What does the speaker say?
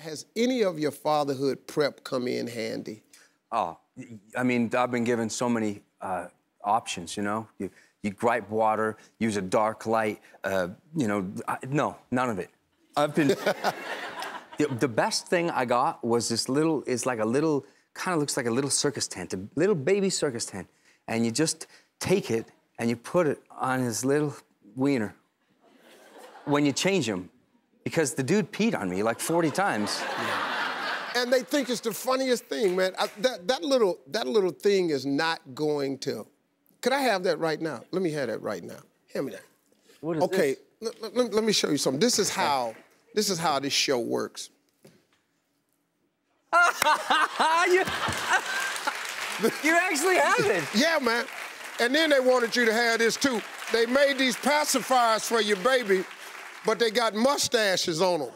Has any of your fatherhood prep come in handy? Oh, I mean, I've been given so many options, you know? You gripe water, use a dark light, you know, no, none of it. I've been... the best thing I got was this little, it's like a little, kind of looks like a little circus tent, a little baby circus tent. And you just take it and you put it on his little wiener when you change him. Because the dude peed on me like 40 times. Yeah. And they think it's the funniest thing, man. That little thing is not going to... Could I have that right now? Let me have that right now. Hand me that. What is okay, this? Let me show you something. This is how this show works. you actually have it. Yeah, man. And then they wanted you to have this, too. They made these pacifiers for your baby, but they got mustaches on them.